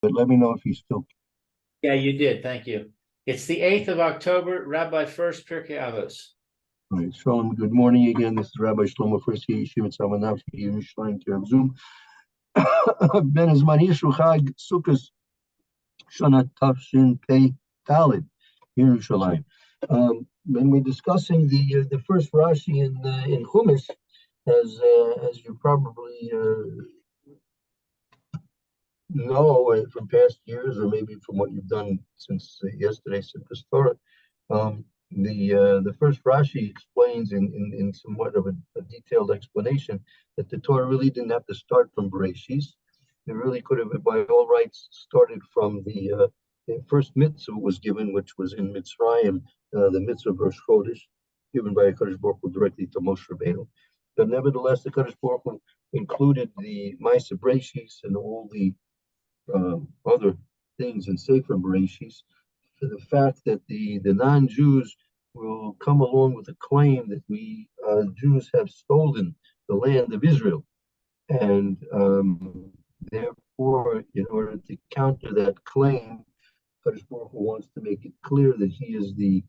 but let me know if you still. Yeah, you did. Thank you. It's the 8th of October, Rabbi Furst Pirkei Avos. All right, Shalom. Good morning again. This is Rabbi Shlomo Furst Yeshiva Tzavanav Yerushalayim Kirab Zoom. Ben Azman Yishu Chag Sukkos Shana Tafshin Pei Talid Yerushalayim. When we're discussing the first Rashi in Humash, as you probably know from past years, or maybe from what you've done since yesterday, Simchas Torah, the first Rashi explains in somewhat of a detailed explanation that the Torah really didn't have to start from Bereshis. It really could have, by all rights, started from the first mitzvah was given, which was in Mitzrayim, the mitzvah of Rosh Chodesh, given by Kadosh Baruch Hu directly to Moshe Rabbeinu. But nevertheless, the Kadosh Baruch Hu included the Ma'aseh Bereshis and all the other things in Sefer Bereshis for the fact that the non-Jews will come along with a claim that we Jews have stolen the land of Israel, and therefore, in order to counter that claim, Kadosh Baruch Hu wants to make it clear that He is the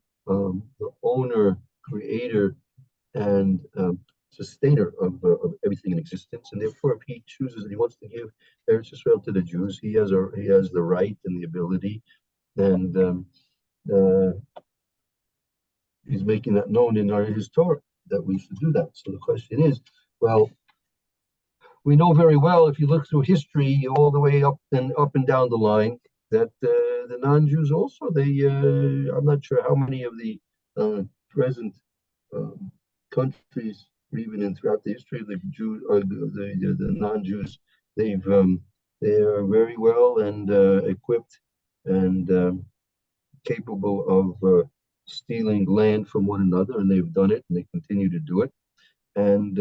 owner, creator, and sustainer of everything in existence, and therefore, if He chooses and He wants to give Eretz Israel to the Jews, He has the right and the ability, and He's making that known in His Torah that we should do that. So the question is, well, we know very well if you look through history all the way up and down the line that the non-Jews also I'm not sure how many of the present countries, or even throughout the history of the Jews or the non-Jews, they are very well and equipped and capable of stealing land from one another, and they've done it, and they continue to do it, and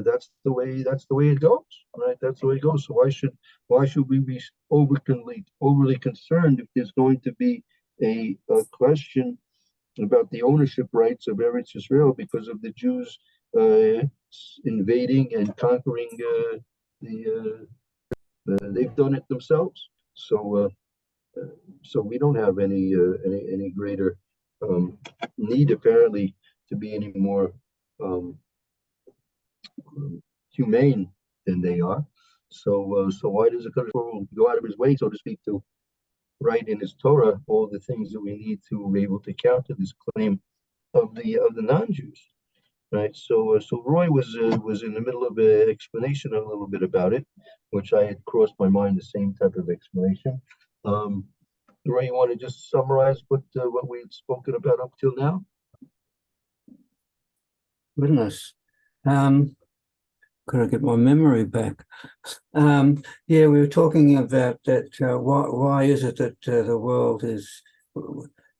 that's the way it goes, right? That's the way it goes. So why should we be overly concerned if there's going to be a question about the ownership rights of Eretz Israel because of the Jews invading and conquering they've done it themselves. So we don't have any greater need apparently to be any more humane than they are. So why does the Kadosh Baruch Hu go out of His way, so to speak, to write in His Torah all the things that we need to be able to counter this claim of the non-Jews, right? So Roy was in the middle of an explanation a little bit about it, which I had crossed my mind the same type of explanation. Roy, you want to just summarize what we had spoken about up till now? Goodness. Could I get my memory back? Yeah, we were talking about that. Why is it that the world is?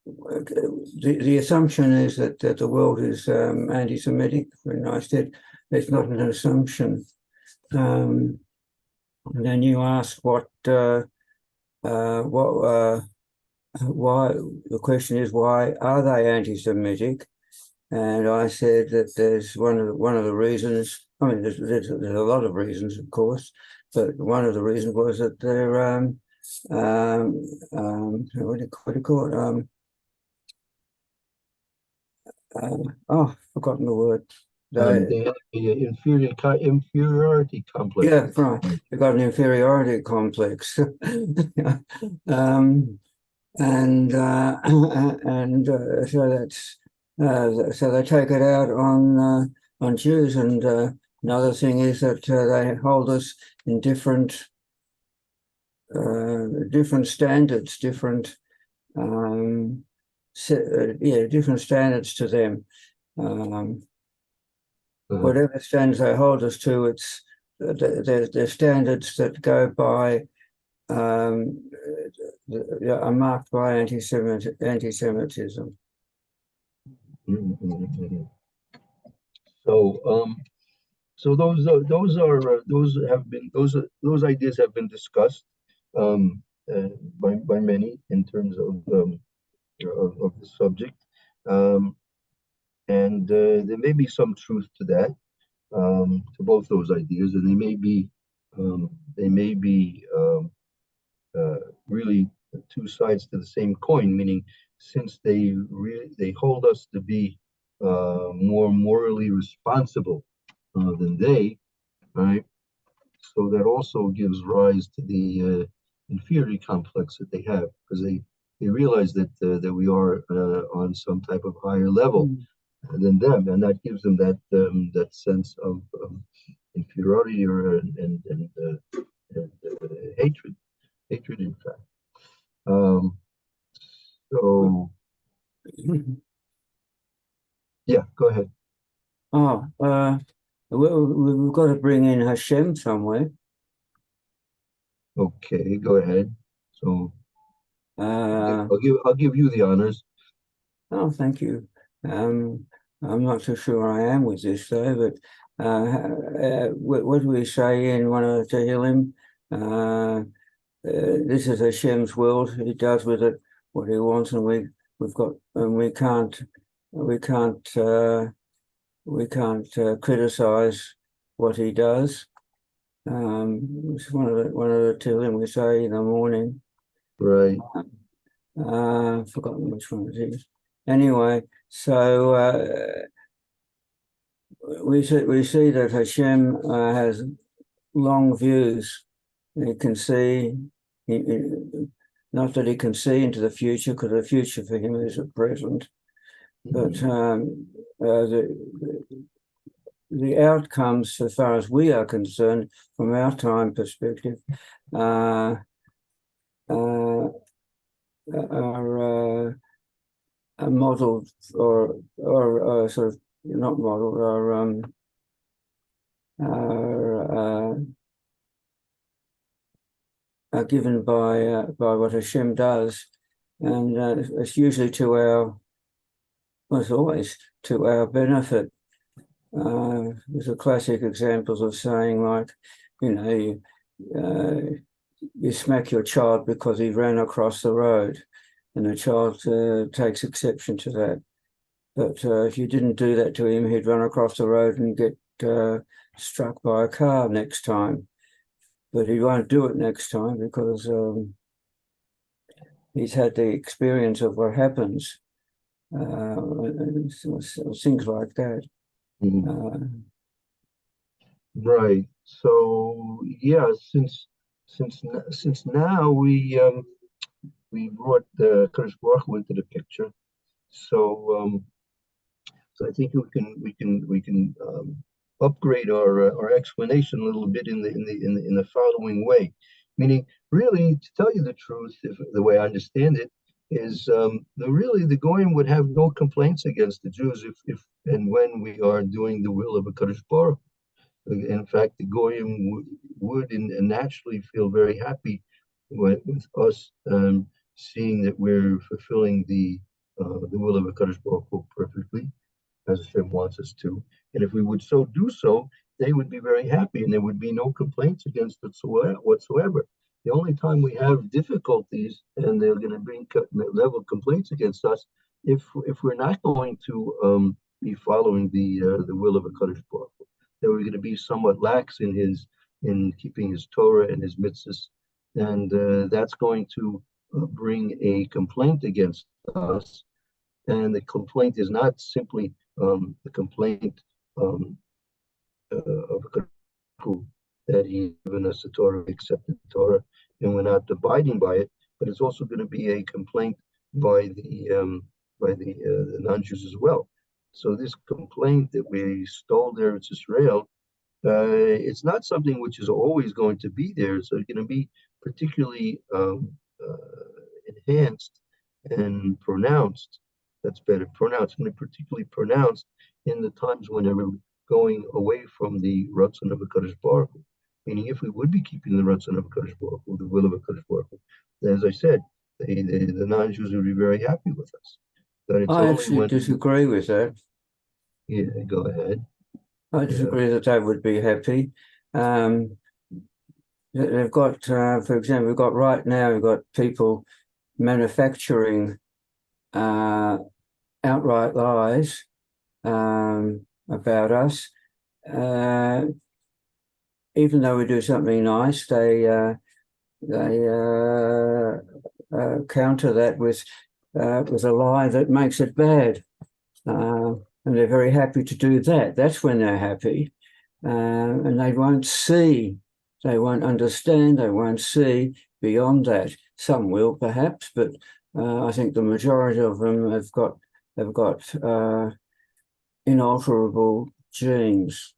The assumption is that the world is anti-Semitic. And I said it's not an assumption. And then you asked why. The question is, why are they anti-Semitic? And I said that there's one of the reasons. I mean, there's a lot of reasons, of course, but one of the reasons was that they're what do you call it? I've forgotten the word. They have the inferiority complex. Yeah, right. They've got an inferiority complex, so that's. So they take it out on Jews, and another thing is that they hold us in different standards, different standards to them. Whatever standards they hold us to, it's they're standards that go by are marked by anti-Semitism. Mm-hmm. So those ideas have been discussed by many in terms of the subject, and there may be some truth to that, to both those ideas, and they may be really two sides to the same coin, meaning since they hold us to be more morally responsible than they, right? So that also gives rise to the inferiority complex that they have because they realize that we are on some type of higher level than them, and that gives them that sense of inferiority or hatred, in fact. Um, so yeah, go ahead. Oh, we've got to bring in Hashem somewhere. Okay, go ahead. So Uh, I'll give you the honors. oh, thank you. I'm not so sure I am with this though, but what do we say in one of the Tehillim? This is Hashem's world. He does with it what he wants, and we've got and we can't criticize what he does. It's one of the Tehillim we say in the morning. Right. I've forgotten which one it is. Anyway, so we see that Hashem has long views. He can see, not that he can see into the future, because the future for him is at present, but the outcomes, so far as we are concerned, from our time perspective, are modeled or sort of not modeled are given by what Hashem does, and it's usually it's always to our benefit. There's a classic examples of saying like, you smack your child because he ran across the road, and the child takes exception to that. But if you didn't do that to him, he'd run across the road and get struck by a car next time. But he won't do it next time because he's had the experience of what happens. Things like that. Right. So yeah, since now we brought the Kadosh Baruch Hu into the picture, so I think we can upgrade our explanation a little bit in the following way, meaning really to tell you the truth, if the way I understand it is really the Goyim would have no complaints against the Jews if and when we are doing the will of a Kadosh Baruch Hu. In fact, the Goyim would and naturally feel very happy with us seeing that we're fulfilling the will of a Kadosh Baruch Hu perfectly, as Hashem wants us to. And if we would so do so, they would be very happy and there would be no complaints against it whatsoever. The only time we have difficulties and they're going to bring level complaints against us if we're not going to be following the will of a Kadosh Baruch Hu. That we're going to be somewhat lax in keeping his Torah and his mitzvahs, and that's going to bring a complaint against us. And the complaint is not simply the complaint of that he's given us the Torah, accepted the Torah, and we're not abiding by it, but it's also going to be a complaint by the non-Jews as well. So this complaint that we stole there, it's Israel, it's not something which is always going to be there. So it's going to be particularly enhanced and pronounced. That's better, pronounced, and particularly pronounced in the times when we're going away from the Ratzon of a Kadosh Baruch Hu. Meaning, if we would be keeping the Ratzon of a Kadosh Baruch Hu, the will of a Kadosh Baruch Hu, then, as I said, the non-Jews would be very happy with us. But it's I actually disagree with that. Yeah, go ahead. I disagree that they would be happy. They've got, for example, we've got people manufacturing outright lies about us. Even though we do something nice, they counter that with a lie that makes it bad. And they're very happy to do that. That's when they're happy. And they won't see, they won't understand, they won't see beyond that. Some will perhaps, but I think the majority of them have got inalterable genes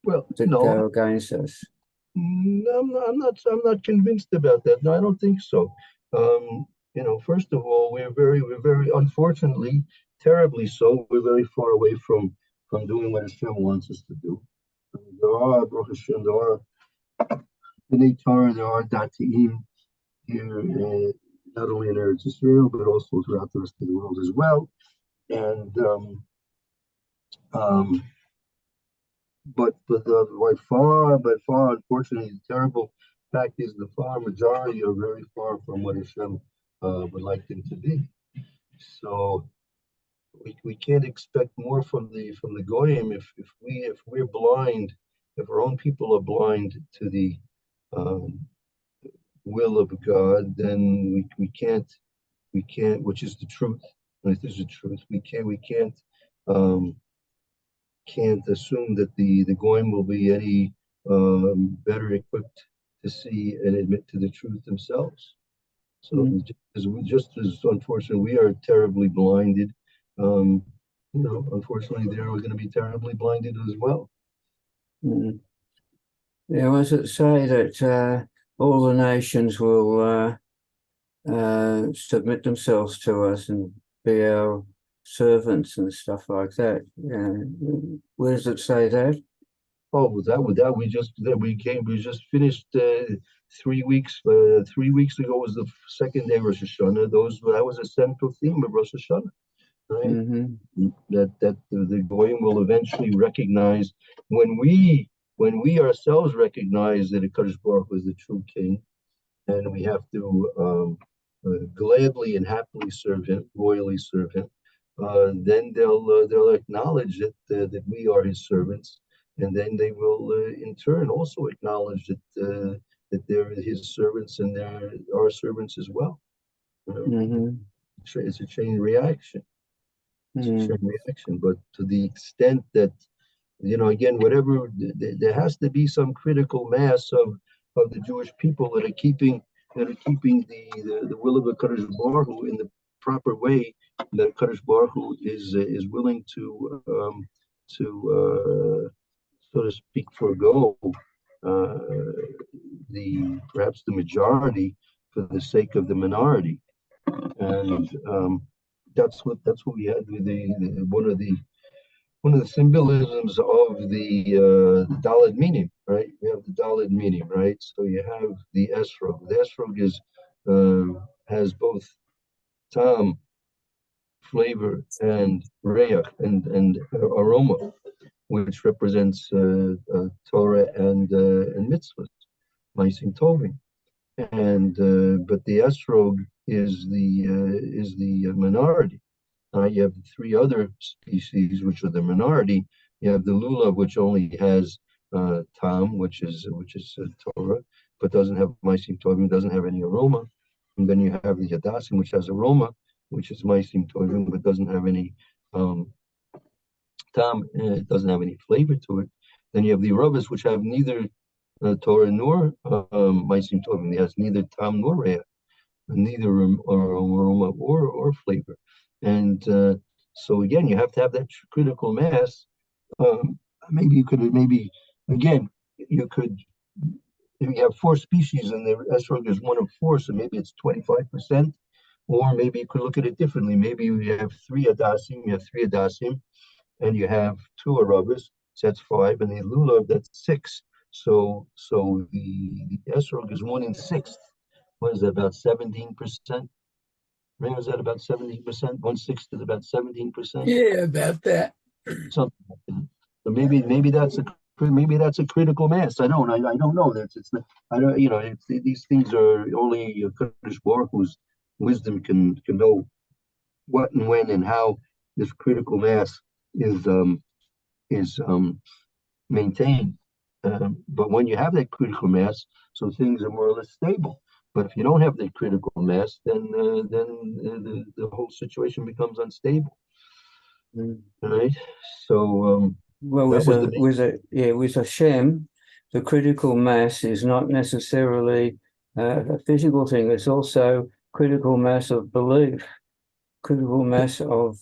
Well, that no, go against us. I'm not convinced about that. No, I don't think so. First of all, we're very, unfortunately, terribly so. We're very far away from doing what Hashem wants us to do. There are, Baruch Hashem, there are B'nai Torah, there are Dati'im here, not only in Eretz Israel, but also throughout the rest of the world as well. And by far, unfortunately, the terrible fact is the far majority are very far from what Hashem would like them to be. So we can't expect more from the goyim if we're blind, if our own people are blind to the will of God, then we can't, which is the truth. This is the truth. We can't assume that the goyim will be any better equipped to see and admit to the truth themselves. So just as unfortunately we are terribly blinded, unfortunately they're going to be terribly blinded as well. Mm. Yeah, was it say that all the nations will submit themselves to us and be our servants and stuff like that? Where does it say that? Oh, we just finished 3 weeks. 3 weeks ago was the second day of Rosh Hashanah. That was a central theme of Rosh Hashanah, right? Mm-hmm. That the goyim will eventually recognize when we ourselves recognize that Hakadosh Baruch Hu is the true King, and we have to gladly and happily serve Him, loyally serve Him. Then they'll acknowledge that we are His servants. And then they will, in turn, also acknowledge that they're His servants and they're our servants as well. Mm-hmm. It's a chain reaction. It's Mm-hmm. a chain reaction. But to the extent that, again, whatever, there has to be some critical mass of the Jewish people that are keeping the will of HaKadosh Baruch Hu in the proper way, that HaKadosh Baruch Hu is willing to so to speak, forego perhaps the majority for the sake of the minority, and that's what we had with one of the symbolisms of the Daled Minim, right? We have the Daled Minim, right? So you have the esrog. The esrog has both tam, flavor, and reach, and aroma, which represents Torah and mitzvahs, Ma'asim Tovim, and but the esrog is the minority. You have three other species which are the minority. You have the lulav, which only has tam, which is Torah, but doesn't have Ma'asim Tovim, doesn't have any aroma. And then you have the hadassim, which has aroma, which is Ma'asim Tovim, but doesn't have any tam, it doesn't have any flavor to it. Then you have the Rabbis, which have neither Torah nor Ma'asim Tovim. It has neither tam nor re'ah, neither aroma or flavor. And so again, you have to have that critical mass. Maybe again, you could, if you have 4 species and the esrog is 1 of 4, so maybe it's 25%. Or maybe you could look at it differently. Maybe you have 3 hadassim, and you have 2 arabas, so that's 5, and the lulav, that's 6. So the esrog is 1 in 6. What is that, about 17%? Right, was that about 17%? 1/6 is about 17%. Yeah, about that. Something like that. So maybe that's a critical mass. I don't know. It's not, I don't, these things are only Kadosh Baruch Hu's wisdom can know what and when and how this critical mass is maintained. But when you have that critical mass, so things are more or less stable. But if you don't have that critical mass, then the whole situation becomes unstable, Mm. right? So Well, that was the main. with Hashem, the critical mass is not necessarily a physical thing. It's also critical mass of belief, critical mass of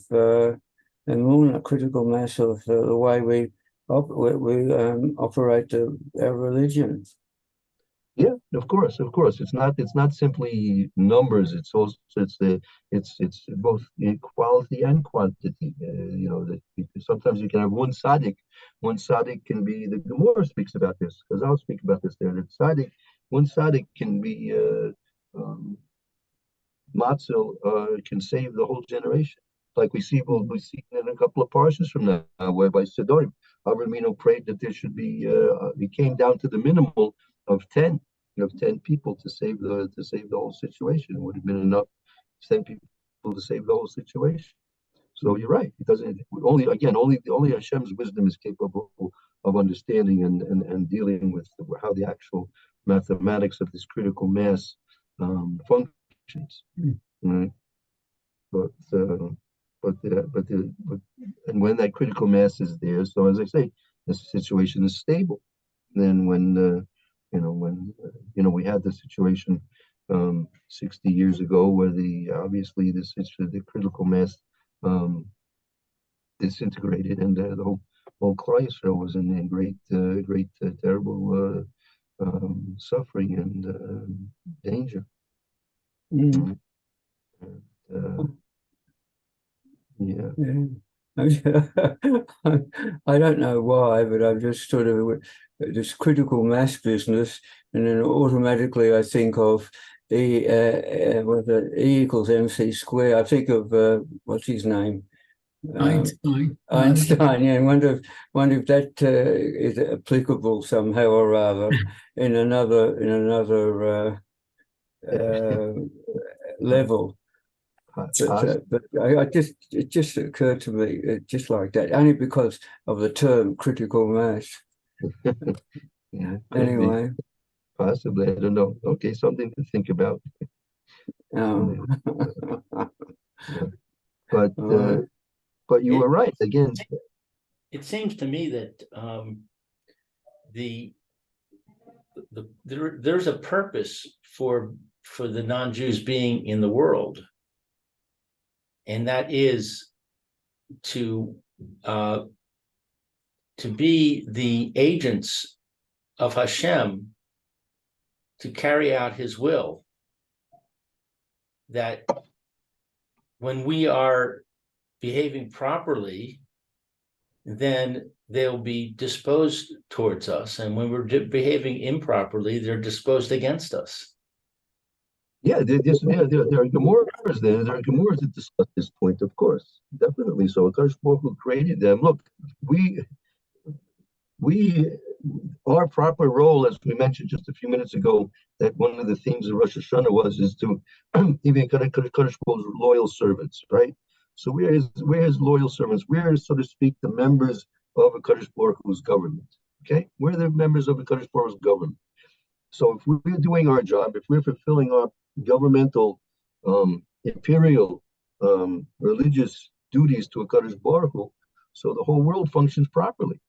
emunah, critical mass of the way we operate our religion. Yeah, of course, of course. It's not simply numbers. It's both in quality and quantity. That because sometimes you can have one tzaddik. One tzaddik can be, the Gemara speaks about this, because I'll speak about this there. That one tzaddik can be Matzel can save the whole generation. Like we see in a couple of parshas from now, whereby Sedorim, Avramino prayed that there should be. He came down to the minimal of 10 people to save the whole situation. It would have been enough 10 people to save the whole situation. So you're right. It doesn't only Hashem's wisdom is capable of understanding and dealing with how the actual mathematics of this critical mass functions. Right? But and when that critical mass is there, so as I say, the situation is stable. Then when we had the situation 60 years ago where obviously the critical mass disintegrated, and the whole Klal Yisrael was in a great terrible suffering and danger. Mm. Uh, yeah. I don't know why, but I've just sort of this critical mass business, and then automatically I think of E equals MC squared. I think of what's his name? Einstein. Yeah, and wonder if that is applicable somehow or other in another level. But it just occurred to me just like that, only because of the term critical mass. Yeah, Anyway, possibly, I don't know. Okay, something to think about. oh. Yeah. But All but you were right again. It seems to me that there's a purpose for the non-Jews being in the world, and that is to be the agents of Hashem to carry out His will. That when we are behaving properly, then they'll be disposed towards us, and when we're behaving improperly, they're disposed against us. Yeah, there are Gemaras there. There are Gemaras that discuss this point, of course, definitely. So Akash Baruch Hu created them. Look, our proper role, as we mentioned just a few minutes ago, that one of the themes of Rosh Hashanah is to even Akash Baruch Hu's loyal servants, right? So we're his loyal servants. We're, so to speak, the members of Akash Baruch Hu's government. Okay, we're the members of Akash Baruch Hu's government. So if we're doing our job, if we're fulfilling our governmental, imperial, religious duties to Hakadosh Baruch Hu, so the whole world functions properly,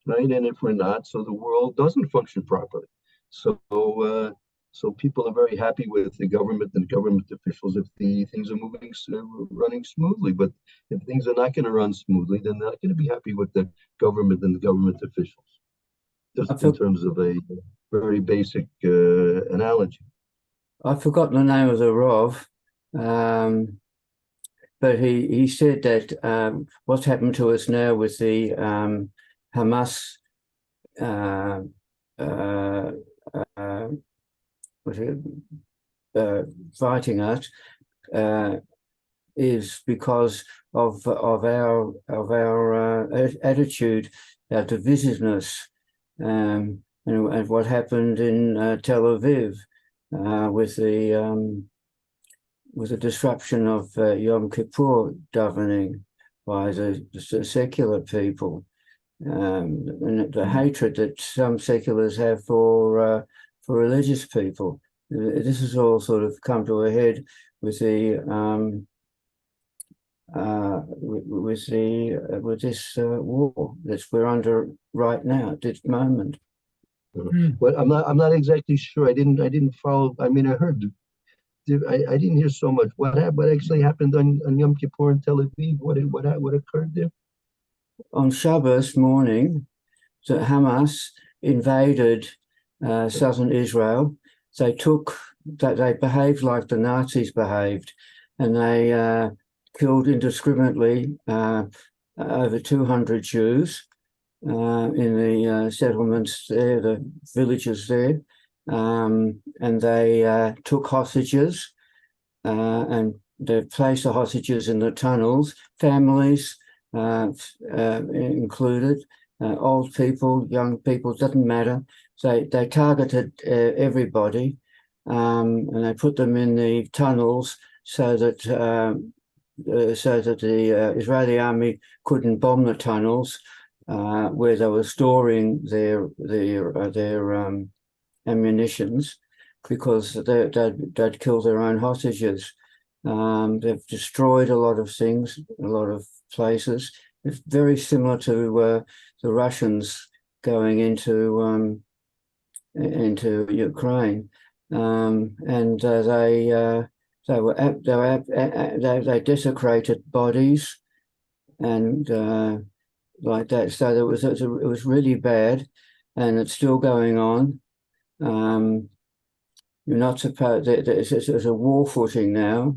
right? And if we're not, so the world doesn't function properly. So people are very happy with the government and government officials if the things are running smoothly. But if things are not going to run smoothly, then they're not going to be happy with the government and the government officials. Just in terms of a very basic analogy. I've forgotten the name of the Rav, but he said that what's happened to us now with the Hamas fighting us is because of our attitude, our divisiveness, and what happened in Tel Aviv with the disruption of Yom Kippur davening by the secular people. and the hatred that some seculars have for religious people. This has all sort of come to a head with the with this war that we're under right now at this moment. Well, I'm not exactly sure. I didn't follow. I mean, I heard. I didn't hear so much. What actually happened on Yom Kippur in Tel Aviv? What occurred there? On Shabbos morning, the Hamas invaded southern Israel. They behaved like the Nazis behaved, and they killed indiscriminately over 200 Jews in the settlements there, the villages there, and they took hostages and they placed the hostages in the tunnels, families included, old people, young people, doesn't matter. They targeted everybody, and they put them in the tunnels so that the Israeli army couldn't bomb the tunnels where they were storing their ammunitions, because they'd killed their own hostages. They've destroyed a lot of things, a lot of places. It's very similar to the Russians going into Ukraine, and they desecrated bodies and like that. So it was really bad, and it's still going on. You're not supposed. There's a war footing now.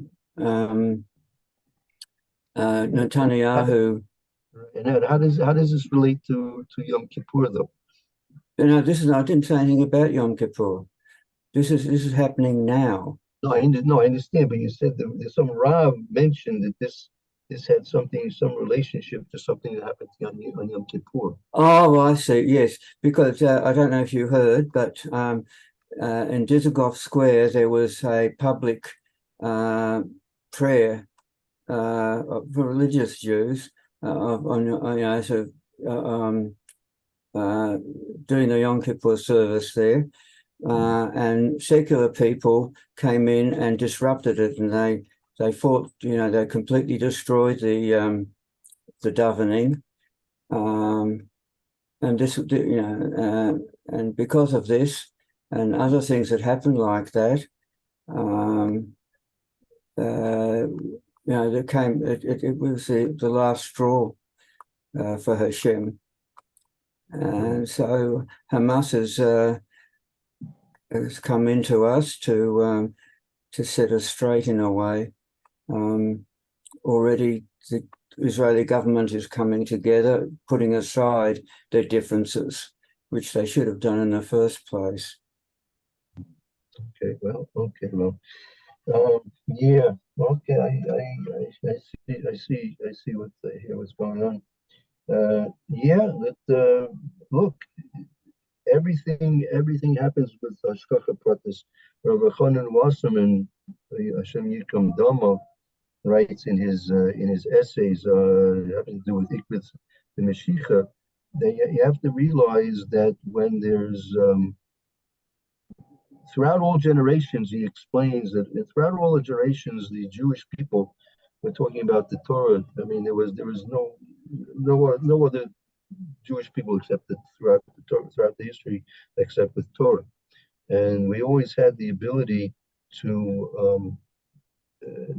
Netanyahu. And how does this relate to Yom Kippur though? I didn't say anything about Yom Kippur. This is happening now. No, I understand, but you said that some Rav mentioned that this had some relationship to something that happened on Yom Kippur. Oh, I see. Yes, because I don't know if you heard, but in Dizengoff Square there was a public prayer for religious Jews doing the Yom Kippur service there. And secular people came in and disrupted it, and they fought. They completely destroyed the davening, and this, and because of this and other things that happened like that, there came. It was the last straw for Hashem, and so Hamas has come into us to set us straight in a way. Already the Israeli government is coming together, putting aside their differences, which they should have done in the first place. Okay, well, yeah, okay, I see what's going on. Yeah, look, everything happens with Hashgacha Pratis. Rabbi Chanan Wasserman, Hashem Yikam Dama, writes in his essays having to do with Ikvitz the Meshicha, that you have to realize that when there's throughout all generations, he explains that throughout all the generations, the Jewish people, we're talking about the Torah. I mean, there was no other Jewish people accepted throughout the history except with Torah, and we always had the ability to,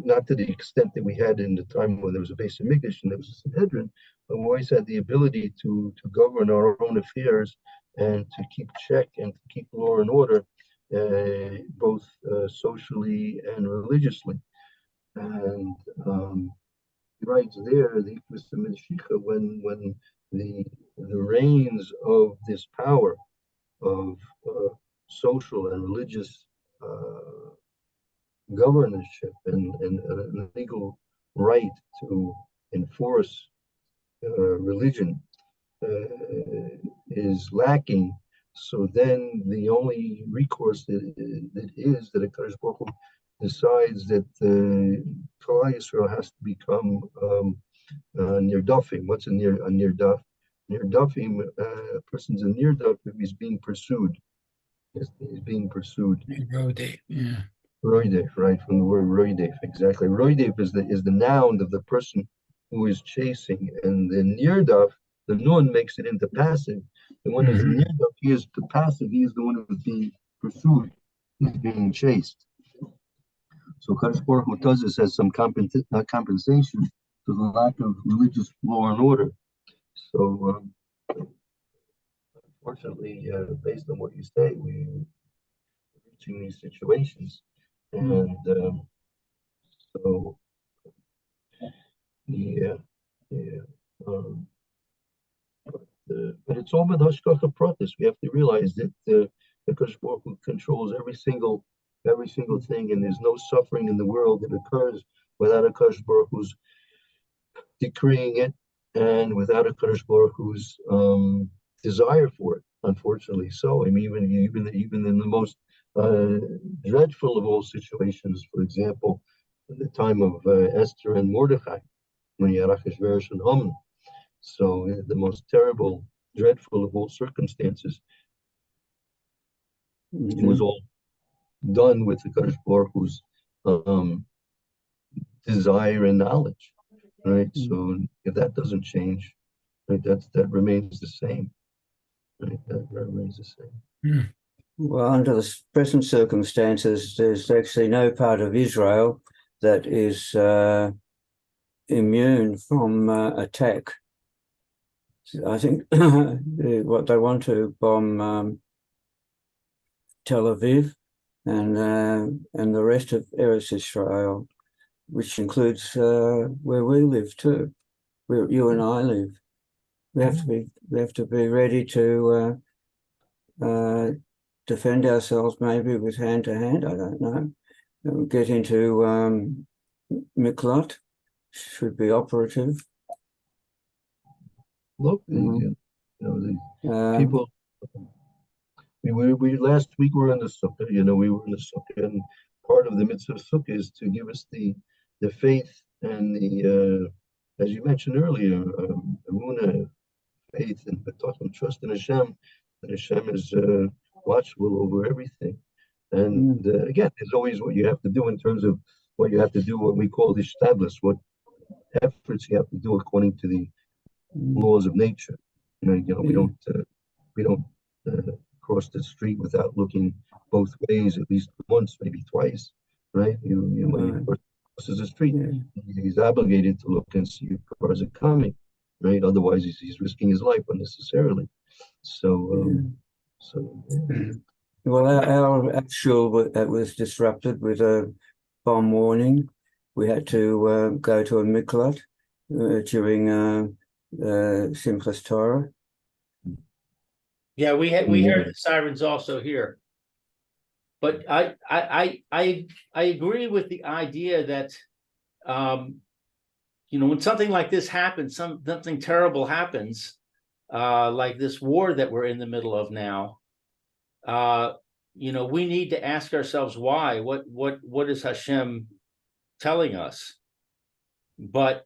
not to the extent that we had in the time when there was a Beis Hamikdash and there was a Sanhedrin, but we always had the ability to govern our own affairs and to keep check and to keep law and order, both socially and religiously. And he writes there, the when the reins of this power of social and religious governorship and legal right to enforce religion is lacking. So then the only recourse that a Kadosh Baruch Hu decides that Klal Yisrael has to become near Duffing. What's a near Duff? Nirdafim, a person's a Nirdafim, he's being pursued. He's being pursued. Roadie, yeah. Roidef, right, from the word roidef, exactly. Roidef is the noun of the person who is chasing, and the nirdaf, the nun makes it into passive. The one who's nirdaf, he is the passive, he is the one who's being pursued, he's being chased. So Kadosh Baruch Hu does this as some compensation for the lack of religious law and order. So, unfortunately, based on what you say, we're reaching these situations, and so yeah, yeah. Um, but it's all with Hashgacha Pratis. We have to realize that the Kadosh Baruch Hu controls every single thing, and there's no suffering in the world that occurs without a Kadosh Baruch Hu's decreeing it, and without a Kadosh Baruch Hu's desire for it. Unfortunately, so I mean, even in the most dreadful of all situations, for example, at the time of Esther and Mordechai, when you had Achashverosh and Haman. So the most terrible, dreadful of all circumstances, it was all done with the Kadosh Baruch Hu's desire and knowledge, right? So if that doesn't change, right, that remains the same, right? That remains the same. Well, under the present circumstances, there's actually no part of Israel that is immune from attack. I think what they want to bomb Tel Aviv and the rest of Eretz Israel, which includes where we live too, where you and I live. We have to be ready to defend ourselves, maybe with hand to hand. I don't know. Get into Miklat should be operative. Look, you know, the people. We last week we were in the sukkah. You know, we were in the sukkah, and part of the mitzvah of sukkah is to give us the faith and the as you mentioned earlier, emunah, faith and trust in Hashem. That Hashem is watchful over everything. And again, there's always what you have to do in terms of what you have to do. What we call the shtadlus, what efforts you have to do according to the laws of nature. You know, we don't cross the street without looking both ways at least once, maybe twice, right? When he crosses the street, he's obligated to look and see if cars are coming, right? Otherwise, he's risking his life unnecessarily. So, well, our shul was disrupted with a bomb warning. We had to go to a miklat during Simchas Torah. Yeah, we heard the sirens also here. But I agree with the idea that you know, when something like this happens, something terrible happens, like this war that we're in the middle of now, you know, we need to ask ourselves why. What is Hashem telling us? But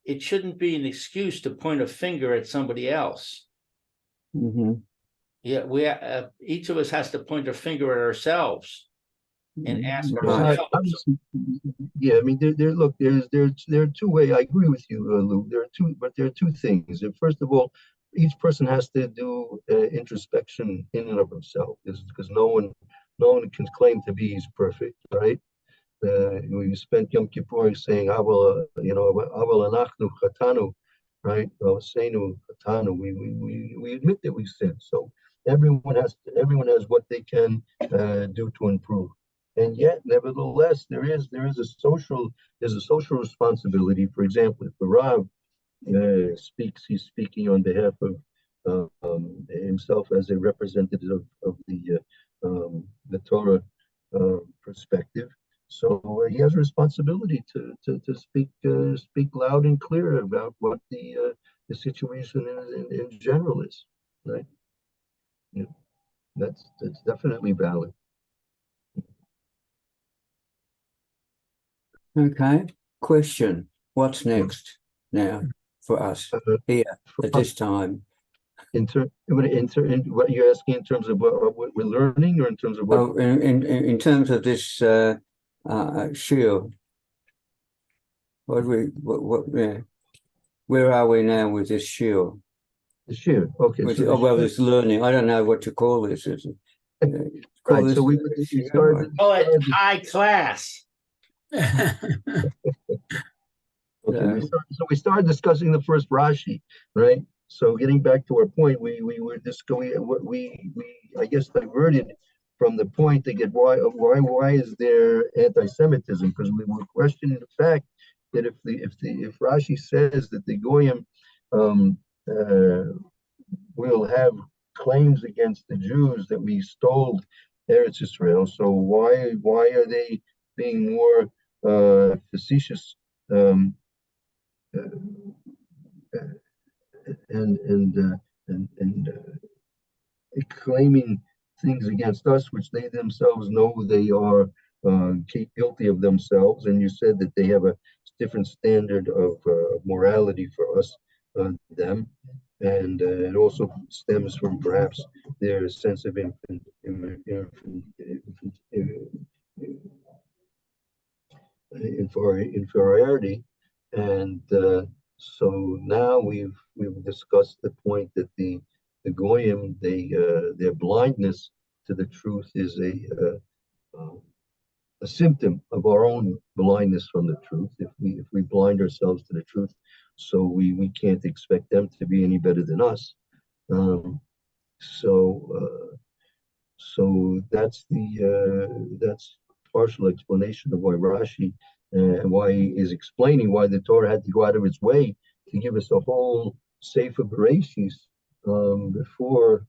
it shouldn't be an excuse to point a finger at somebody else. Yeah, we each of us has to point a finger at ourselves and ask ourselves. Yeah, I mean, look, there are two ways. I agree with you, Lou. There are two things. First of all, each person has to do introspection in and of himself, because no one can claim to be perfect, right? We spent Yom Kippur saying, "Aval, you know, Aval anachnu chatanu," right? Seinu chatanu. We admit that we sin. So everyone has what they can do to improve. And yet, nevertheless, there's a social responsibility. For example, if the Rav speaks, he's speaking on behalf of himself as a representative of the Torah perspective. So he has a responsibility to speak loud and clear about what the situation in general is, right? Yeah, that's definitely valid. Okay. Question. What's next now for us uh, here for at this time. what you're asking in terms of what we're learning, or in terms of what? Oh, in terms of this shield, where are we now with this shield? The shield. Okay, so the Well, shield, this learning. I don't know what to call this. Call right. this So we shield, started. Call it high class. Okay, Yeah. we started discussing the first Rashi, right? So getting back to our point, we were just going what we I guess diverted from the point to get why is there anti-Semitism? Because we were questioning the fact that if Rashi says that the Goyim um, will have claims against the Jews that we stole Eretz Israel, so why are they being more facetious? Uh, and and uh, and claiming things against us, which they themselves know they are guilty of themselves. And you said that they have a different standard of morality for us, them, and it also stems from perhaps their sense of inferiority. And so now we've discussed the point that the goyim, their blindness to the truth is a symptom of our own blindness from the truth. If we blind ourselves to the truth, so we can't expect them to be any better than us. Um, so so that's partial explanation of why Rashi why he is explaining why the Torah had to go out of its way to give us a whole Sefer Bereshis before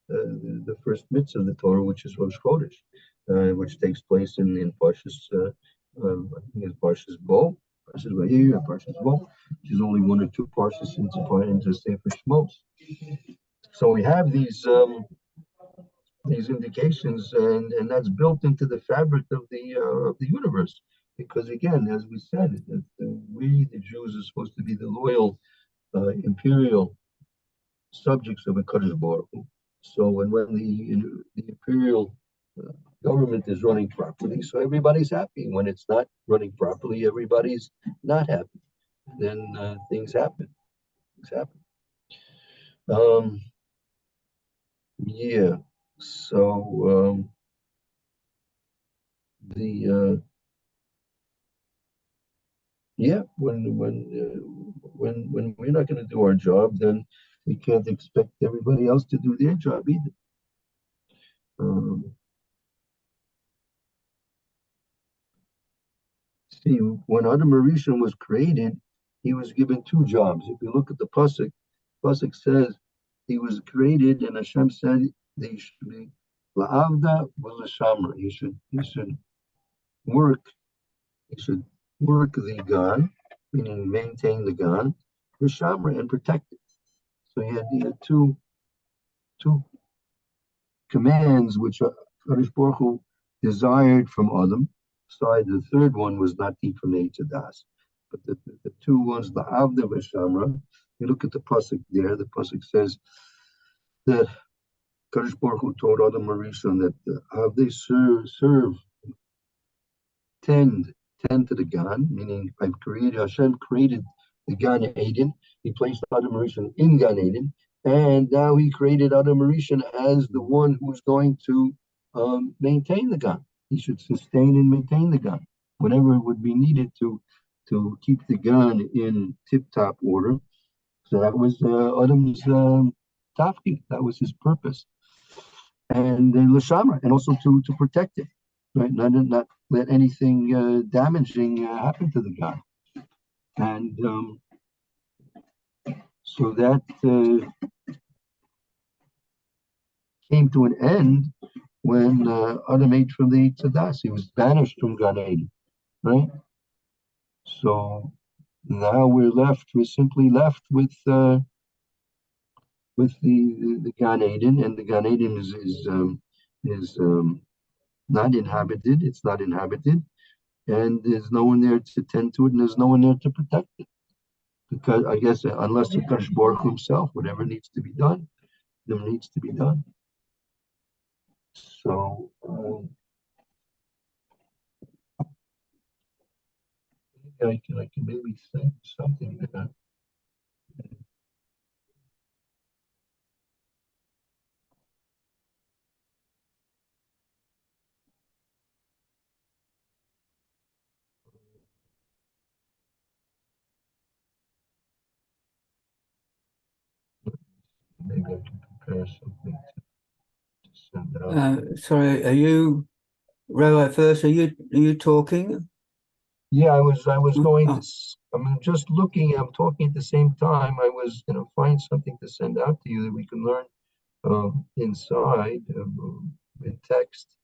the first mitzvah of the Torah, which is Rosh Chodesh, which takes place in Parshas I think it's Parshas Bo, Parshas Vayir, Parshas Bo, which is only one or two parshas into Sefer Shmos. So we have these indications, and that's built into the fabric of the universe. Because again, as we said, we the Jews are supposed to be the loyal imperial subjects of a Kadosh Baruch Hu. So when the imperial government is running properly, so everybody's happy. When it's not running properly, everybody's not happy. Then things happen. Things happen. Yeah. So the yeah, when we're not going to do our job, then we can't expect everybody else to do their job either. See, when Adam Rishon was created, he was given two jobs. If you look at the pasuk says he was created, and Hashem said that he should be la'avda v'lashamra. He should work. He should work the gan, meaning maintain the gan, v'shamra, and protect it. So he had two commands which Kadosh Baruch Hu desired from Adam. Besides, the third one was not from das. But the two ones, the Avda Veshamra, you look at the pasuk there. The pasuk says that Kadosh Baruch Hu told Adam Rishon that have they serve, tend to the Gan, meaning Hashem created the Gan Eden. He placed Adam Rishon in Gan Eden, and now he created Adam Rishon as the one who's going to maintain the Gan. He should sustain and maintain the Gan, whatever would be needed to keep the Gan in tip-top order. So that was Adam's tafki. That was his purpose, and l'shamra, and also to protect it, right? Not let anything damaging happen to the Gan. And so that came to an end when Adam ate from the Tzadas. He was banished from Gan Eden, right? So now we're simply left with the Gan Eden, and the Gan Eden is not inhabited. It's not inhabited, and there's no one there to tend to it, and there's no one there to protect it. because I guess unless the Kadosh Baruch Hu himself, whatever needs to be done, then needs to be done. So I can maybe think something that maybe I can prepare something to send out. Sorry, are you, Rabbi Furst, are you talking? Yeah, I was going Oh, to, I'm just looking, I'm talking at the same time. I was gonna find something to send out to you that we can learn inside in text.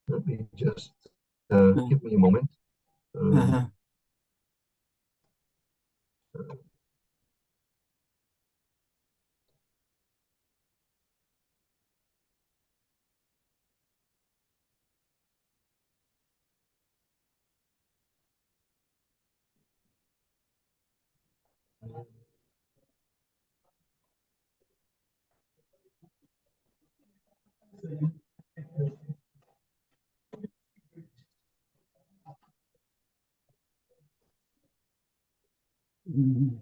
Let me just oh, give me a moment. Um, uh-huh. Mhm.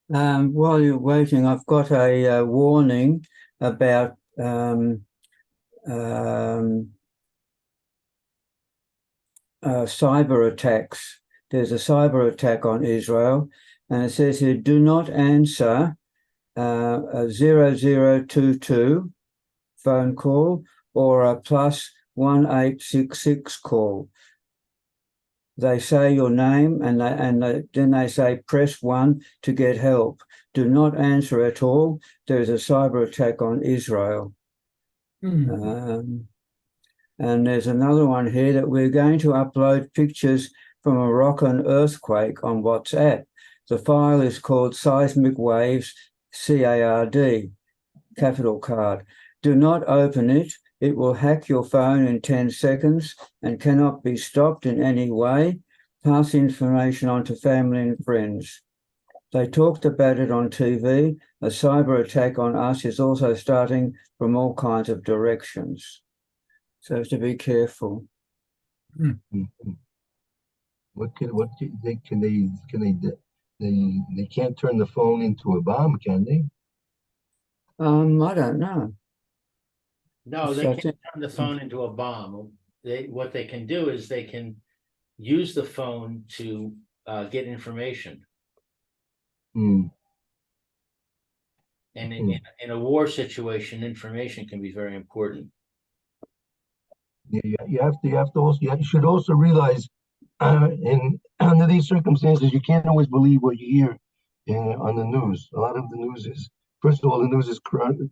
While you're waiting, I've got a warning about um, cyber attacks. There's a cyber attack on Israel, and it says here, do not answer a 0022 phone call or a +1866 call. They say your name and then they say press 1 to get help. Do not answer at all. There is a cyber attack on Israel. And there's another one here that we're going to upload pictures from a Moroccan earthquake on WhatsApp. The file is called Seismic Waves CARD, capital card. Do not open it. It will hack your phone in 10 seconds and cannot be stopped in any way. Pass information on to family and friends. They talked about it on TV. A cyber attack on us is also starting from all kinds of directions. So to be careful. They can't turn the phone into a bomb, can they? I don't know. No, they So I can't think, turn the phone into a bomb. What they can do is they can use the phone to get information. Hmm. And in a war situation, information can be very important. Yeah, you have to also, you should also realize, in under these circumstances, you can't always believe what you hear on the news. A lot of the news is, first of all, the news is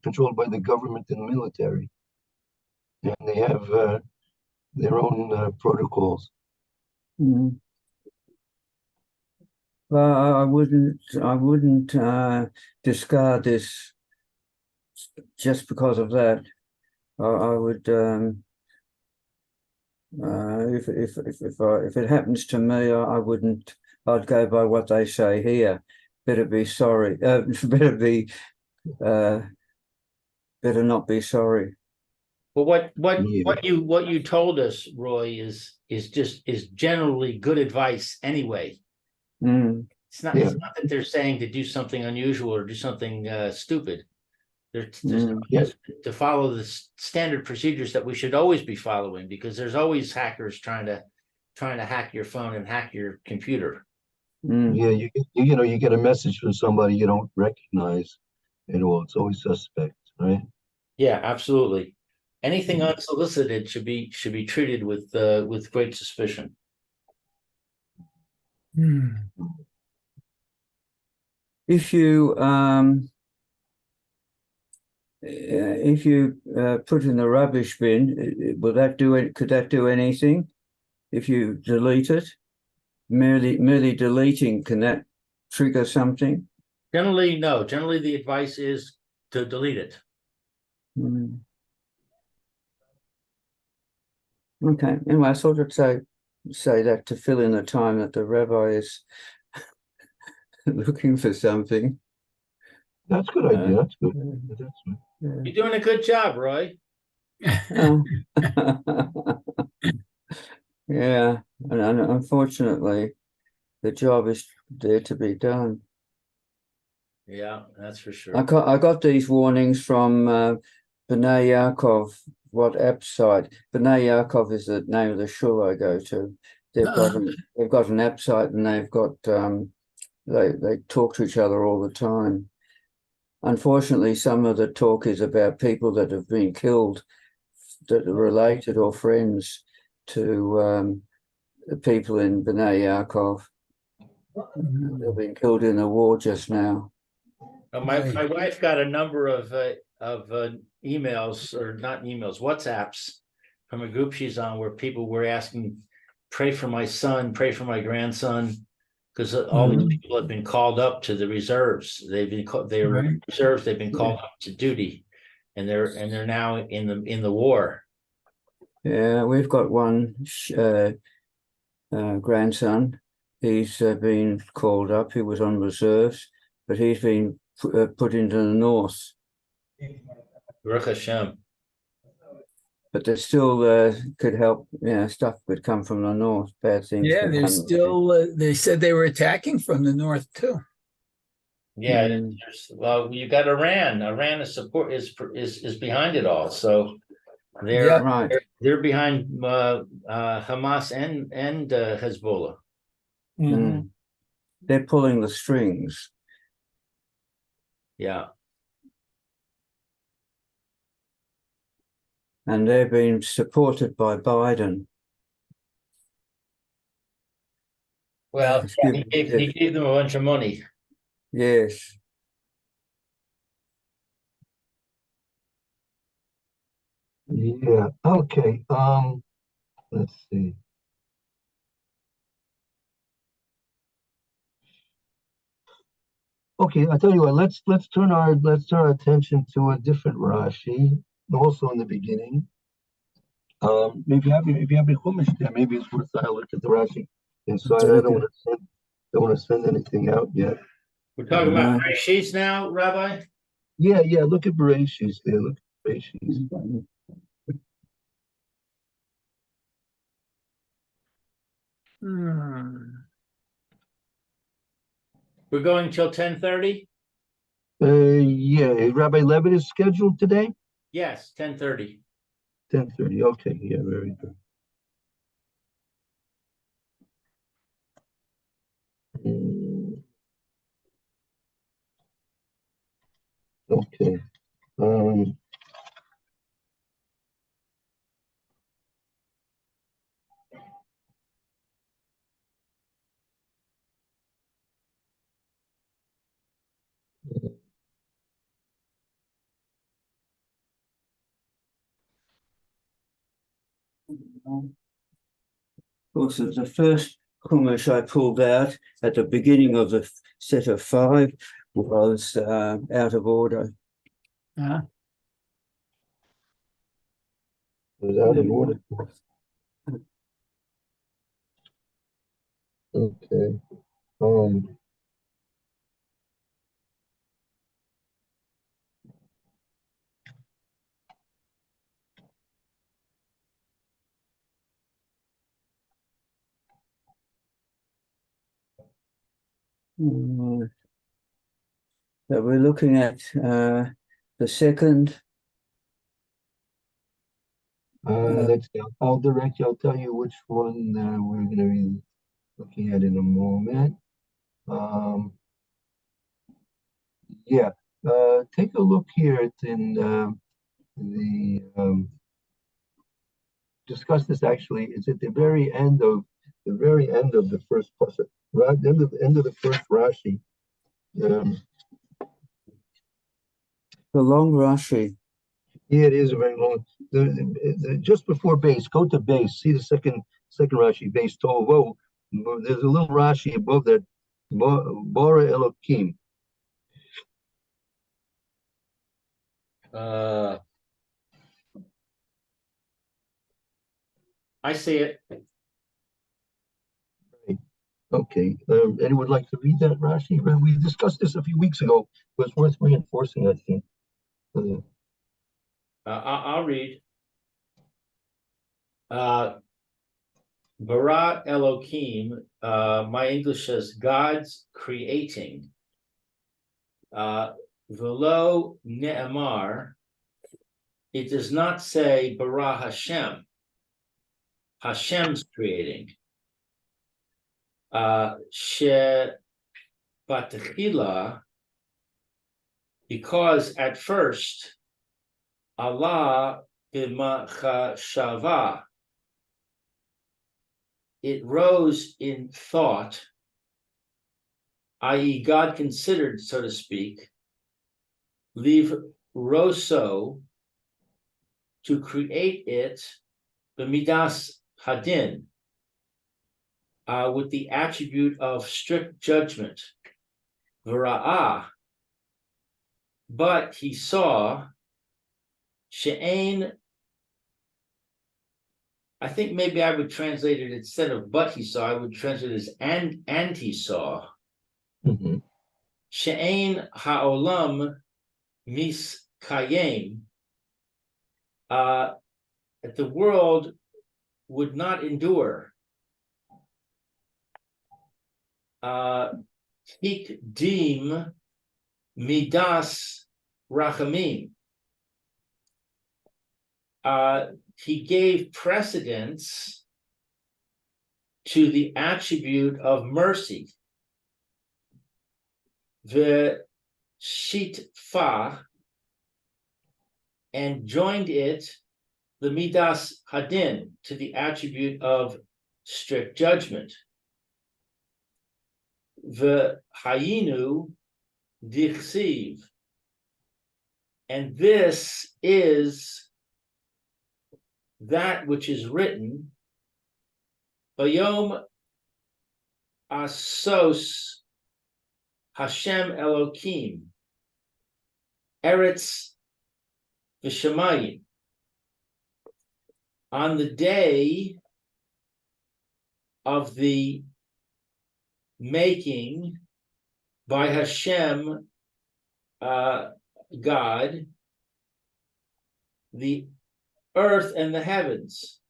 controlled by the government and military, and they have their own protocols. mm, well, I wouldn't discard this just because of that. I would, if it happens to me, I wouldn't. I'd go by what they say here. Better be sorry. Uh, better not be sorry. But Yeah, what you told us, Roy, is generally good advice anyway. Mm, yeah, It's not that they're saying to do something unusual or do something stupid. They're yeah. just to follow the standard procedures that we should always be following, because there's always hackers trying to hack your phone and hack your computer. mm, Yeah, you get a message from somebody you don't recognize at all. It's always suspect, right? Yeah, absolutely. Anything unsolicited should be treated with great suspicion. If you put in the rubbish bin, will that do it? Could that do anything? If you delete it, merely deleting, can that trigger something? Generally, no. Generally, the advice is to delete it. Mm. Okay. Anyway, I thought I'd say that to fill in the time that the rabbi is looking for something. That's a good idea. That's good. That's good. You're doing a good job, Roy. Yeah. Yeah, and unfortunately, the job is there to be done. Yeah, that's for I sure. got these warnings from B'nai Yaakov WhatsApp site. B'nai Yaakov is the name of the shul I go to. They've got an app site, and they've got they talk to each other all the time. Unfortunately, some of the talk is about people that have been killed that are related or friends to the people in B'nai Yaakov. They've been killed in the war just now. My wife got a number of emails, or not emails, WhatsApps from a group she's on, where people were asking, pray for my son, pray for my grandson, because all these people have been called up to the reserves. They were reserves. They've been called up to duty, and they're now in the war. Yeah, we've got one grandson. He's been called up. He was on reserves, but he's been put into the north. Baruch Hashem. But there still could help. Stuff could come from the north. Bad things. Yeah, could they're come. still. They said they were attacking from the north too. Yeah, well, you got Iran. Iran is behind it all. So they're Right. they're behind Hamas and Hezbollah. Mm. They're pulling the strings. Yeah. And they're being supported by Biden. Well, he gave them a bunch of money. Yes. Yeah. Okay. Let's see. Okay, I tell you what. Let's turn our attention to a different Rashi, also in the beginning. Maybe if you have a Humash there, maybe it's worth a look at the Rashi inside. I don't want to send anything out yet. We're talking about Rashis now, Rabbi. Yeah. Look at Bereshis there. Look at Bereshis. We're going till 10:30. Yeah. Rabbi Levitt is scheduled today. Yes, 10:30. 10:30. Okay. Yeah. Very good. Okay. Of course, the first Humash I pulled out at the beginning of the set of 5 was out of order. It was out of order. Okay. So we're looking at the second. I'll direct you. I'll tell you which one we're going to be looking at in a moment. Yeah. Take a look here. It's in the discuss this actually. It's at the very end of the first pasuk, right? End of the first Rashi. The long Rashi. Yeah, it is a very long. Just before base, go to base. See the second Rashi, base Tovo. There's a little Rashi above that. Bora Elokim. I see it. Okay, anyone would like to read that, Rashi? Well, we discussed this a few weeks ago, but it's worth reinforcing, I think. I'll read. Bara Elohim, my English says God's creating. Velo Ne'amar, it does not say Bara Hashem. Hashem's creating. She Batechila, because at first Allah b'machashava, it rose in thought, i.e., God considered, so to speak, leave roso, to create it, b'midas hadin, with the attribute of strict judgment, v'ra'ah, but he saw, she'ain, I think maybe I would translate it instead of but he saw, I would translate it as and he saw. Mhm. She'ain ha'olam miskayem, that the world would not endure. Hikdim midas rachamim. He gave precedence to the attribute of mercy. The shitfa, and joined it, the midas hadin, to the attribute of strict judgment. The hayinu dichsiv, and this is that which is written, Bayom Asos Hashem Elokim Eretz V'Shamayim, on the day of the making by Hashem, God, the earth and the heavens.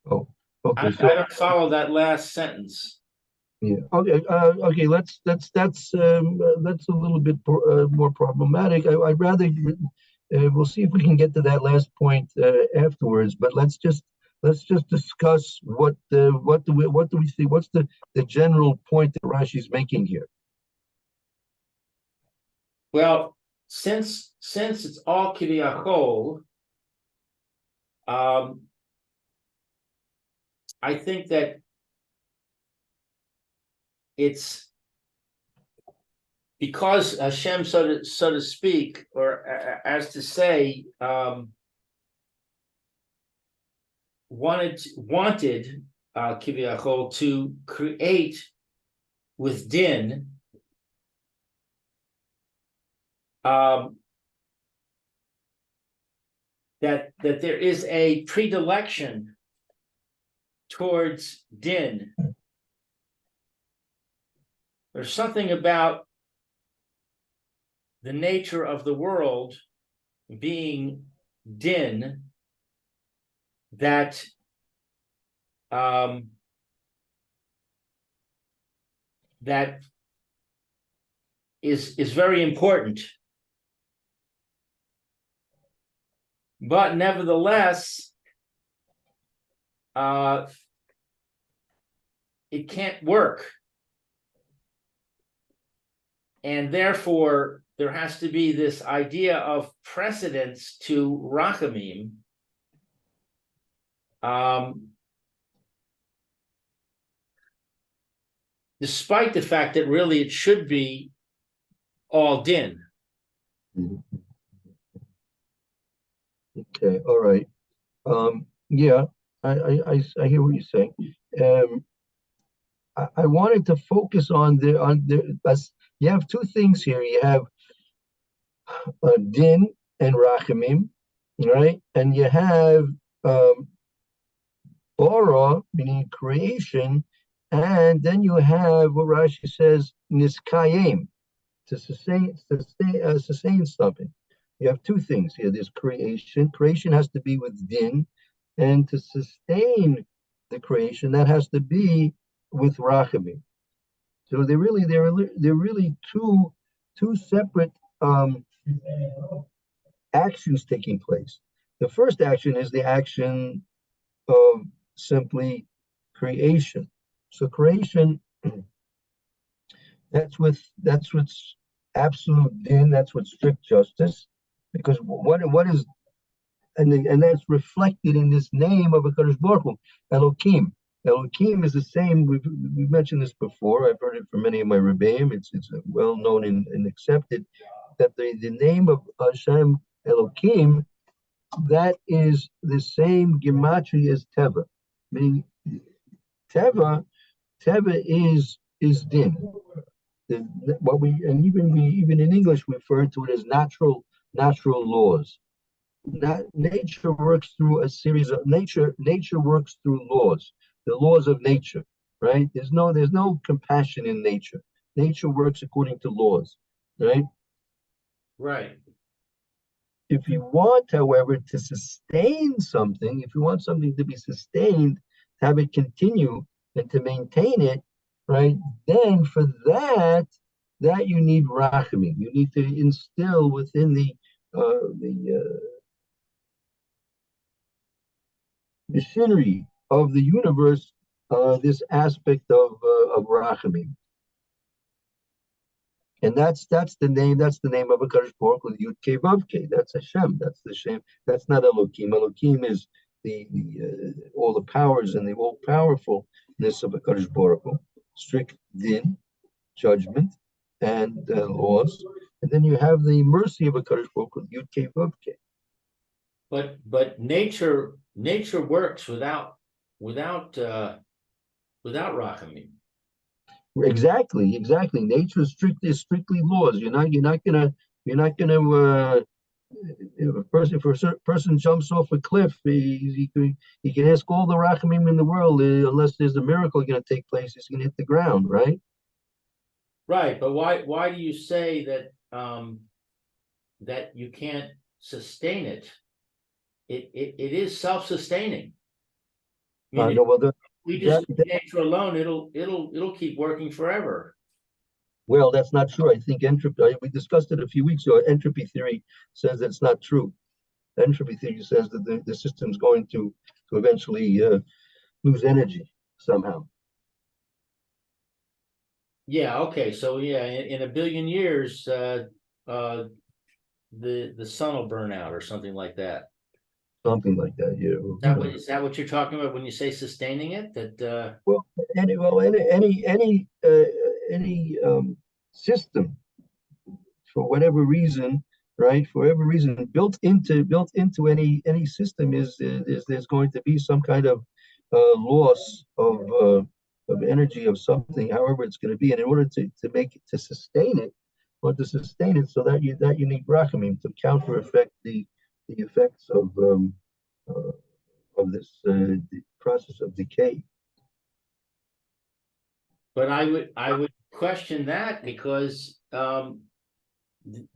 Oh, okay. I don't follow that last sentence. Yeah. Okay. Okay. That's a little bit more problematic. I'd rather we'll see if we can get to that last point afterwards. But let's just discuss what do we see? What's the general point that Rashi's making here? Well, since it's all kiviyachol, I think that it's because Hashem, so to speak, or as to say, wanted kiviyachol to create with din. That there is a predilection towards din. There's something about the nature of the world being din that that is very important. But nevertheless, it can't work. And therefore, there has to be this idea of precedence to rachamim. Despite the fact that really it should be all din. Okay, all right. Yeah, I hear what you're saying. I wanted to focus on You have two things here. You have din and rachamim, right? And you have bara, meaning creation, and then you have what Rashi says niskayim, to sustain something. You have two things here. There's creation. Creation has to be with din, and to sustain the creation, that has to be with rachamim. So they're really two separate actions taking place. The first action is the action of simply creation. So creation, that's what's absolute din, that's what's strict justice, because what is, and that's reflected in this name of HaKadosh Baruch Hu, Elohim. Elohim is the same. We've mentioned this before. I've heard it from many of my rebbeim. It's well known and accepted that the name of Hashem Elohim, that is the same gematria as Teva, meaning Teva is din. What we even in English refer to it as natural laws. Nature works through a series of nature works through laws, the laws of nature, right? There's no compassion in nature. Nature works according to laws, right? Right. If you want, however, to sustain something, if you want something to be sustained, to have it continue and to maintain it, right? Then for that you need rachamim. You need to instill within the machinery of the universe this aspect of rachamim. And that's the name of HaKadosh Baruch Hu, Yud Kei Vav Kei. That's Hashem. That's the Shem. That's not Elohim. Elohim is the all the powers and the all powerfulness of HaKadosh Baruch Hu. Strict din, judgment, and laws. And then you have the mercy of HaKadosh Baruch Hu, Yud Kei Vav Kei. But nature works without rachamim. Exactly. Nature is strictly laws. You're not gonna if a person jumps off a cliff, he can ask all the rachamim in the world, unless there's a miracle going to take place, he's going to hit the ground, right? Right, but why do you say that that you can't sustain it? It is self-sustaining. No, well, we just leave nature alone, it'll keep working forever. Well, that's not true. I think entropy, we discussed it a few weeks ago. Entropy theory says that's not true. Entropy theory says that the system's going to eventually lose energy somehow. Yeah, okay. So yeah, in a billion years, the sun will burn out or something like that. Something like that, yeah. Is that what you're talking about when you say sustaining it? That any system, for whatever reason, right? For whatever reason, built into any system is there's going to be some kind of loss of energy of something, however it's going to be, and in order to sustain it, so that you need rachamim to counter effect the effects of this the process of decay. but I would question that because the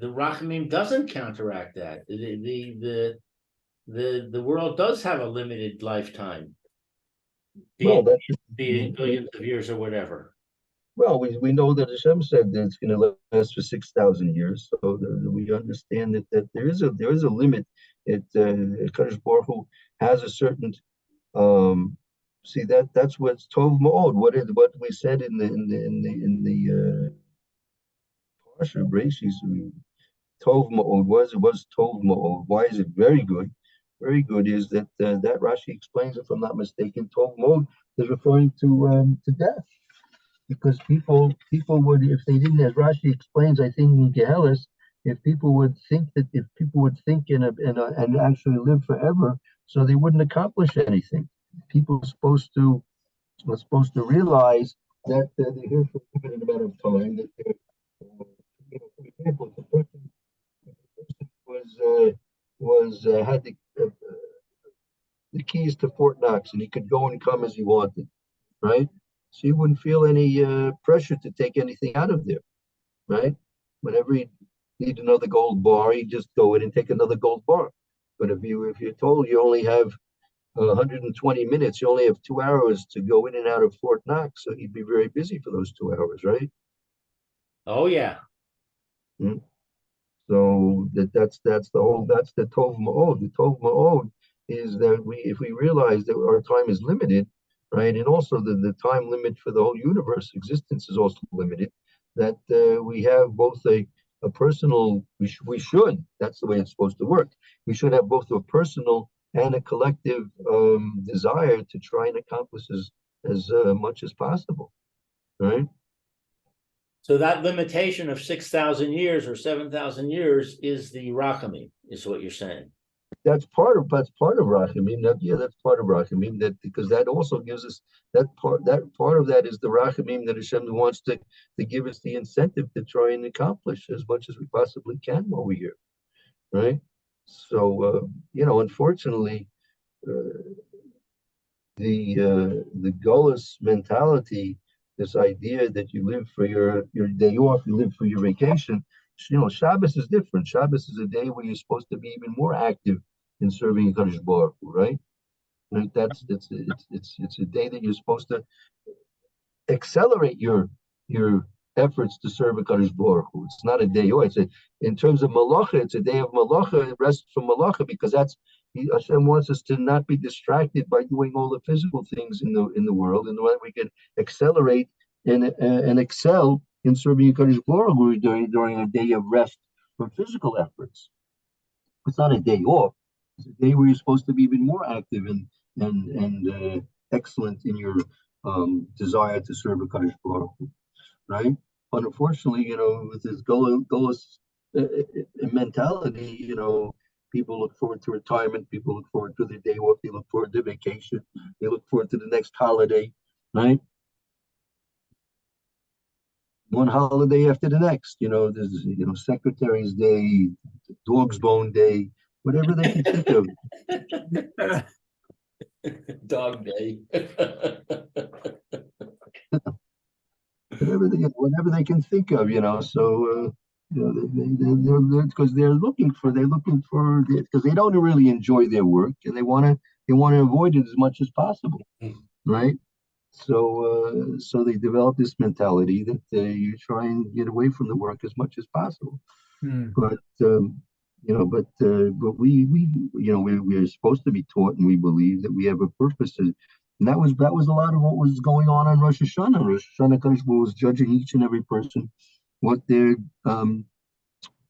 rachamim doesn't counteract that. The world does have a limited lifetime, be it billions of years or whatever. Well, we know that Hashem said that it's going to last for 6,000 years, so we understand that there is a limit. Kadosh Baruch Hu has a certain see that's what's Tov Ma'od. What we said in the Parsha Breshis, Tov Ma'od was Tov Ma'od. Why is it very good? Very good is that that Rashi explains, if I'm not mistaken, Tov Ma'od is referring to death. Because people would, if they didn't, as Rashi explains, I think in Gehelis, if people would think and actually live forever, so they wouldn't accomplish anything. People are supposed to realize that they're here for a limited amount of time, that example, if a person had the keys to Fort Knox and he could go and come as he wanted, right? So he wouldn't feel any pressure to take anything out of there, right? Whenever he need another gold bar, he'd just go in and take another gold bar. But if you're told you only have 120 minutes, you only have 2 hours to go in and out of Fort Knox, so he'd be very busy for those 2 hours, right? Oh, yeah. Mm. So that's the Tov Ma'od. The Tov Ma'od is that if we realize that our time is limited, right, and also the time limit for the whole universe existence is also limited, that we have both a personal, we should, that's the way it's supposed to work. We should have both a personal and a collective desire to try and accomplish as much as possible, right? So that limitation of 6,000 years or 7,000 years is the Rachamim, is what you're saying. That's part of Rachamim. That's part of Rachamim. That because that also gives us that part of that is the Rachamim that Hashem wants to give us the incentive to try and accomplish as much as we possibly can while we're here, right? So unfortunately, the Golos mentality, this idea that you live for your day off, you live for your vacation. Shabbos is different. Shabbos is a day where you're supposed to be even more active in serving Kadosh Baruch Hu, right? Right? It's a day that you're supposed to accelerate your efforts to serve a Kadosh Baruch Hu. It's not a day off. In terms of malacha, it's a day of malacha, rest from malacha, because Hashem wants us to not be distracted by doing all the physical things in the world, and that we can accelerate and excel in serving Kadosh Baruch Hu during a day of rest from physical efforts. It's not a day off. It's a day where you're supposed to be even more active and excellent in your desire to serve a Kadosh Baruch Hu, right? But unfortunately, with this Golos mentality, people look forward to retirement. People look forward to the day off. They look forward to vacation. They look forward to the next holiday, right? One holiday after the next. There's Secretary's Day, Dog's Bone Day, whatever they can think of. Dog Day. whatever they can think of. So they're because they're looking for because they don't really enjoy their work and they want to avoid it as much as possible, right? So they develop this mentality that you try and get away from the work as much as possible. But we're supposed to be taught, and we believe that we have a purpose, and that was a lot of what was going on Rosh Hashanah. Rosh Hashanah, Kadosh Baruch Hu was judging each and every person what their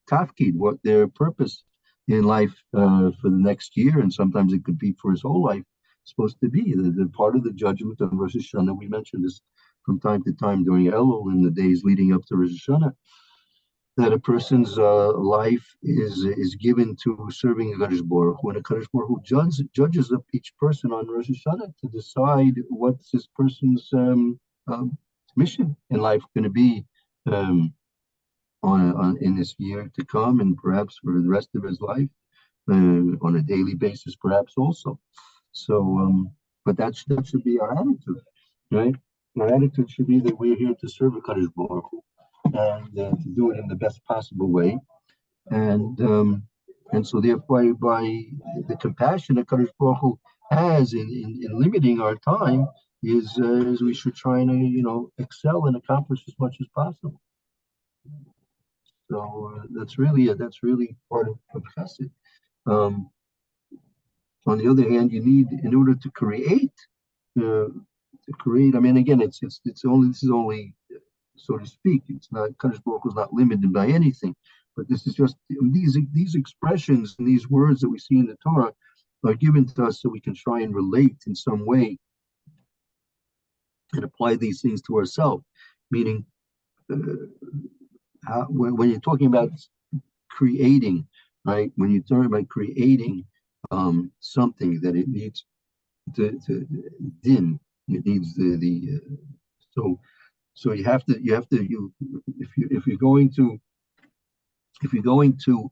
tafkid, what their purpose in life for the next year, and sometimes it could be for his whole life, supposed to be. The part of the judgment on Rosh Hashanah, we mentioned this from time to time during Elul in the days leading up to Rosh Hashanah, that a person's life is given to serving a Kadosh Baruch Hu, and a Kadosh Baruch Hu judges up each person on Rosh Hashanah to decide what's this person's mission in life going to be in this year to come, and perhaps for the rest of his life, on a daily basis, perhaps also. So, but that should be our attitude, right? Our attitude should be that we're here to serve a Kadosh Baruch Hu, and to do it in the best possible way, and so therefore, by the compassion that Kadosh Baruch Hu has in limiting our time, is we should try and excel and accomplish as much as possible. So that's really part of Chesed. On the other hand, you need, in order to create. I mean, again, this is only, so to speak. It's not, Kadosh Baruch Hu is not limited by anything, but this is just these expressions and these words that we see in the Torah are given to us so we can try and relate in some way and apply these things to ourselves. Meaning, when you're talking about creating, right? When you're talking about creating something, that it needs to din, it needs so you have to if you're going to if you're going to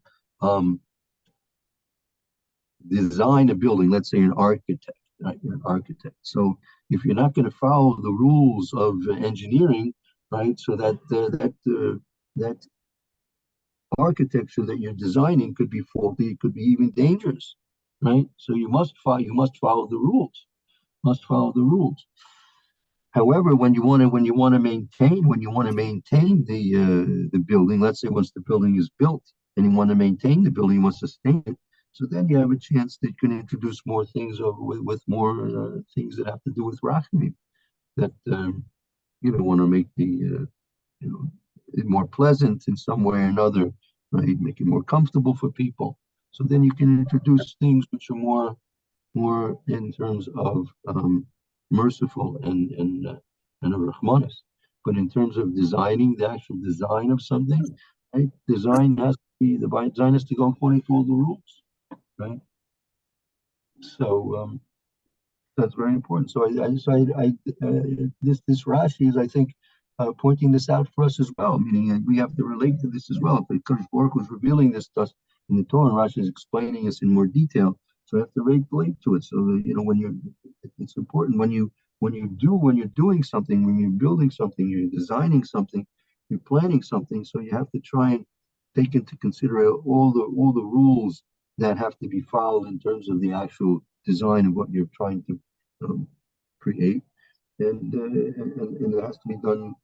design a building, let's say an architect, right? You're an architect. So if you're not going to follow the rules of engineering, right? So that architecture that you're designing could be faulty, it could be even dangerous, right? So you must follow the rules. Must follow the rules. However, when you want to maintain the building, let's say once the building is built and you want to maintain the building, you want to sustain it. So then you have a chance that you can introduce more things with more things that have to do with Rachamim, that want to make the it more pleasant in some way or another, right? Make it more comfortable for people. So then you can introduce things which are more in terms of merciful and a Rahmanis. But in terms of designing, the actual design of something, right? The design has to go according to all the rules, right? So that's very important. So this Rashi is, I think, pointing this out for us as well. Meaning we have to relate to this as well. If Kadosh Baruch was revealing this to us in the Torah, and Rashi is explaining this in more detail. So we have to relate to it. So that, it's important when you're doing something, when you're building something, you're designing something, you're planning something. So you have to try and take into consideration all the rules that have to be followed in terms of the actual design of what you're trying to create, and it has to be done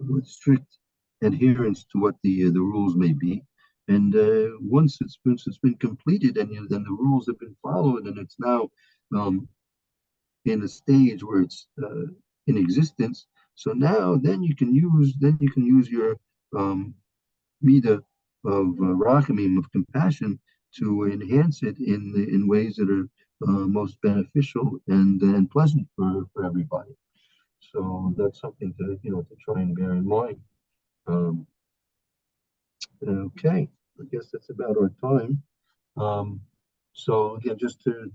with strict adherence to what the rules may be. And once it's been completed, and then the rules have been followed, and it's now in a stage where it's in existence. So now, then you can use your midah of rachamim, of compassion, to enhance it in ways that are most beneficial and pleasant for everybody. So that's something to try and bear in mind. Okay, I guess that's about our time. So again, just to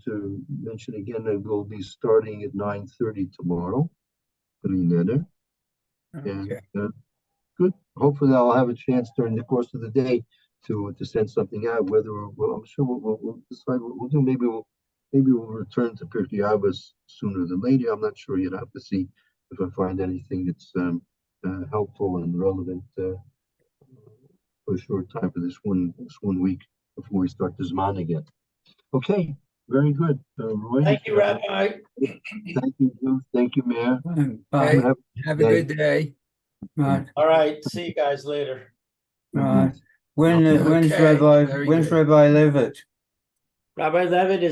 mention again, that we'll be starting at 9:30 tomorrow. Okay. And good. Hopefully, I'll have a chance during the course of the day to send something out. Whether I'm sure we'll decide what we'll do. Maybe we'll return to Pirkei Avos sooner than later. I'm not sure yet. I have to see if I find anything that's helpful and relevant for a short time for this one week before we start the Zman again. Okay, very good. Roy, Thank you, Rabbi. Thank you, Ruth. Thank you, Mayor. Hey, Have have a good day. Right, All right, see you guys later. right. Okay, When's very Rabbi good. Levitt? Rabbi Levitt is